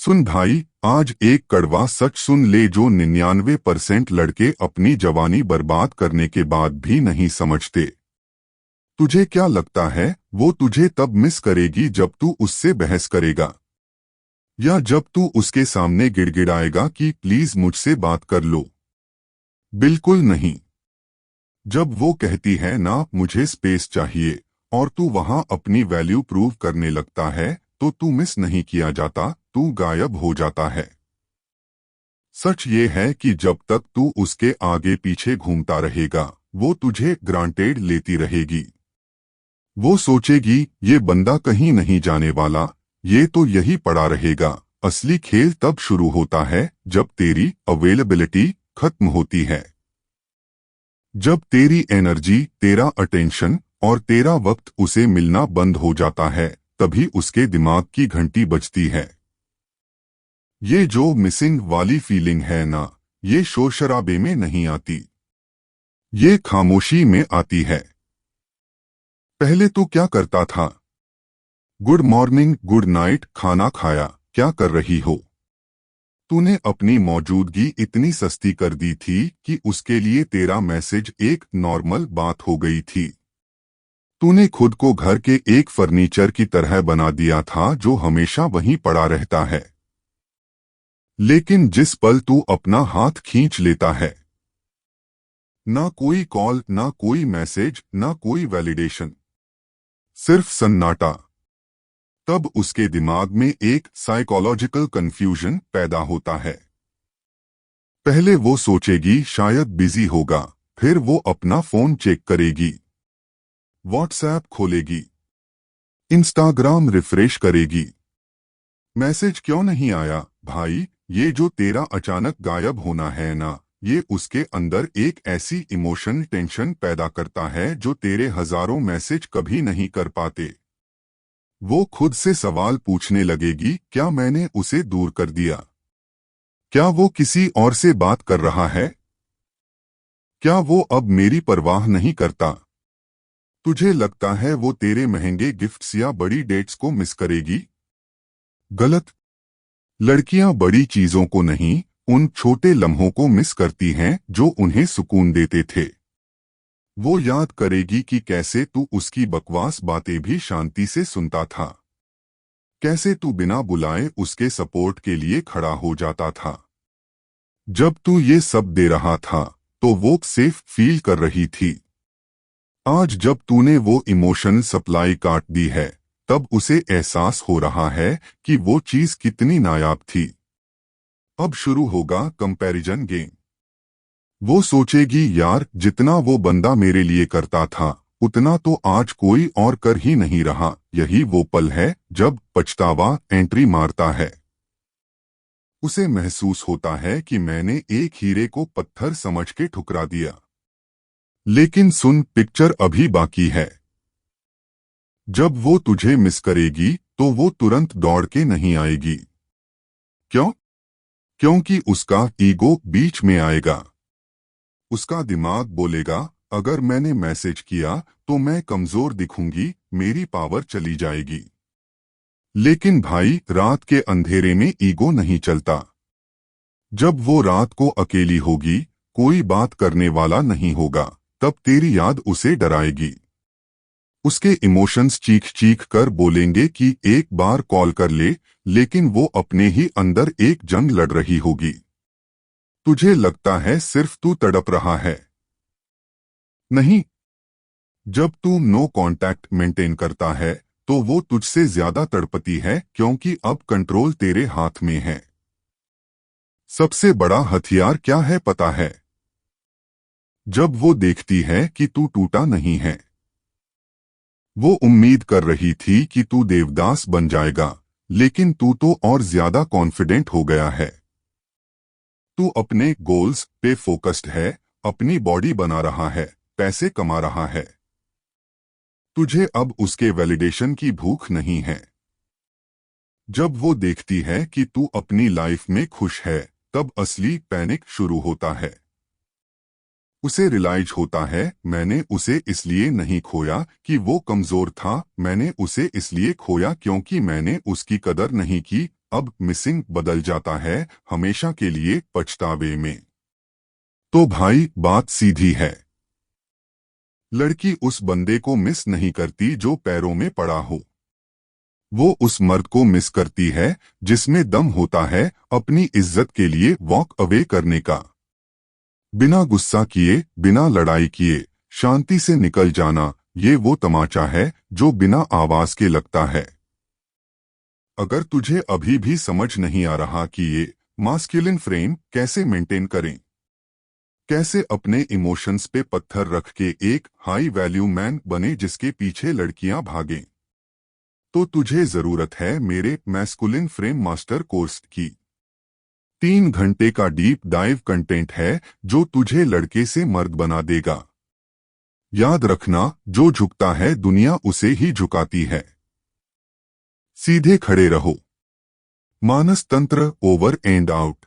सुन भाई, आज एक कड़वा सच सुन ले जो 99% लड़के अपनी जवानी बर्बाद करने के बाद भी नहीं समझते। तुझे क्या लगता है वो तुझे तब मिस करेगी जब तू उससे बहस करेगा, या जब तू उसके सामने गिड़गिड़ाएगा कि प्लीज मुझसे बात कर लो? बिल्कुल नहीं। जब वो कहती है ना मुझे स्पेस चाहिए, और तू वहां अपनी वैल्यू प्रूव करने लगता है, तो तू मिस नहीं किया जाता, तू गायब हो जाता है। सच ये है कि जब तक तू उसके आगे पीछे घूमता रहेगा, वो तुझे ग्रांटेड लेती रहेगी। वो सोचेगी ये बंदा कहीं नहीं जाने वाला, ये तो यही पड़ा रहेगा। असली खेल तब शुरू होता है जब तेरी अवेलेबिलिटी खत्म होती है। जब तेरी एनर्जी, तेरा अटेंशन और तेरा वक्त उसे मिलना बंद हो जाता है, तभी उसके दिमाग की घंटी बजती है। ये जो मिसिंग वाली फीलिंग है ना, ये शोर शराबे में नहीं आती, ये खामोशी में आती है। पहले तू क्या करता था? गुड मॉर्निंग, गुड नाइट, खाना खाया, क्या कर रही हो? तूने अपनी मौजूदगी इतनी सस्ती कर दी थी कि उसके लिए तेरा मैसेज एक नॉर्मल बात हो गई थी। तूने खुद को घर के एक फर्नीचर की तरह बना दिया था जो हमेशा वहीं पड़ा रहता है। लेकिन जिस पल तू अपना हाथ खींच लेता है, ना कोई कॉल, ना कोई मैसेज, ना कोई वैलिडेशन, सिर्फ सन्नाटा, तब उसके दिमाग में एक साइकोलॉजिकल कंफ्यूजन पैदा होता है। पहले वो सोचेगी शायद बिजी होगा, फिर वो अपना फोन चेक करेगी, व्हाट्सएप खोलेगी, इंस्टाग्राम रिफ्रेश करेगी। मैसेज क्यों नहीं आया? भाई, ये जो तेरा अचानक गायब होना है ना, ये उसके अंदर एक ऐसी इमोशन टेंशन पैदा करता है जो तेरे हजारों मैसेज कभी नहीं कर पाते। वो खुद से सवाल पूछने लगेगी, क्या मैंने उसे दूर कर दिया? क्या वो किसी और से बात कर रहा है? क्या वो अब मेरी परवाह नहीं करता? तुझे लगता है वो तेरे महंगे गिफ्ट्स या बड़ी डेट्स को मिस करेगी? गलत। लड़कियां बड़ी चीजों को नहीं, उन छोटे लम्हों को मिस करती हैं जो उन्हें सुकून देते थे। वो याद करेगी कि कैसे तू उसकी बकवास बातें भी शांति से सुनता था, कैसे तू बिना बुलाए उसके सपोर्ट के लिए खड़ा हो जाता था। जब तू ये सब दे रहा था, तो वो सेफ फील कर रही थी। आज जब तूने वो इमोशनल सप्लाई काट दी है, तब उसे एहसास हो रहा है कि वो चीज कितनी नायाब थी। अब शुरू होगा कंपैरिजन गेम। वो सोचेगी यार, जितना वो बंदा मेरे लिए करता था, उतना तो आज कोई और कर ही नहीं रहा। यही वो पल है जब पछतावा एंट्री मारता है। उसे महसूस होता है कि मैंने एक हीरे को पत्थर समझ के ठुकरा दिया। लेकिन सुन, पिक्चर अभी बाकी है। जब वो तुझे मिस करेगी, तो वो तुरंत दौड़ के नहीं आएगी। क्यों? क्योंकि उसका ईगो बीच में आएगा। उसका दिमाग बोलेगा, अगर मैंने मैसेज किया तो मैं कमजोर दिखूंगी, मेरी पावर चली जाएगी। लेकिन भाई, रात के अंधेरे में ईगो नहीं चलता। जब वो रात को अकेली होगी, कोई बात करने वाला नहीं होगा, तब तेरी याद उसे डराएगी। उसके इमोशंस चीख चीख कर बोलेंगे कि एक बार कॉल कर ले, लेकिन वो अपने ही अंदर एक जंग लड़ रही होगी। तुझे लगता है सिर्फ तू तड़प रहा है। नहीं। जब तू नो कांटेक्ट मेंटेन करता है, तो वो तुझसे ज्यादा तड़पती है, क्योंकि अब कंट्रोल तेरे हाथ में है। सबसे बड़ा हथियार क्या है पता है? जब वो देखती है कि तू टूटा नहीं है। वो उम्मीद कर रही थी कि तू देवदास बन जाएगा, लेकिन तू तो और ज्यादा कॉन्फिडेंट हो गया है। तू अपने गोल्स पे फोकस्ड है, अपनी बॉडी बना रहा है, पैसे कमा रहा है। तुझे अब उसके वैलिडेशन की भूख नहीं है। जब वो देखती है कि तू अपनी लाइफ में खुश है, तब असली पैनिक शुरू होता है। उसे रियलाइज होता है, मैंने उसे इसलिए नहीं खोया कि वो कमजोर था, मैंने उसे इसलिए खोया क्योंकि मैंने उसकी कदर नहीं की। अब मिसिंग बदल जाता है हमेशा के लिए पछतावे में। तो भाई बात सीधी है। लड़की उस बंदे को मिस नहीं करती जो पैरों में पड़ा हो। वो उस मर्द को मिस करती है जिसमें दम होता है अपनी इज्जत के लिए वॉक अवे करने का। बिना गुस्सा किए, बिना लड़ाई किए, शांति से निकल जाना, ये वो तमाचा है जो बिना आवाज के लगता है। अगर तुझे अभी भी समझ नहीं आ रहा कि ये मास्कुलिन फ्रेम कैसे मेंटेन करें, कैसे अपने इमोशंस पे पत्थर रख के एक हाई वैल्यू मैन बने जिसके पीछे लड़कियां भागें, तो तुझे जरूरत है मेरे मैस्कुलिन फ्रेम मास्टर कोर्स की। 3 घंटे का डीप डाइव कंटेंट है जो तुझे लड़के से मर्द बना देगा। याद रखना, जो झुकता है दुनिया उसे ही झुकाती है। सीधे खड़े रहो। मानस तंत्र ओवर एंड आउट।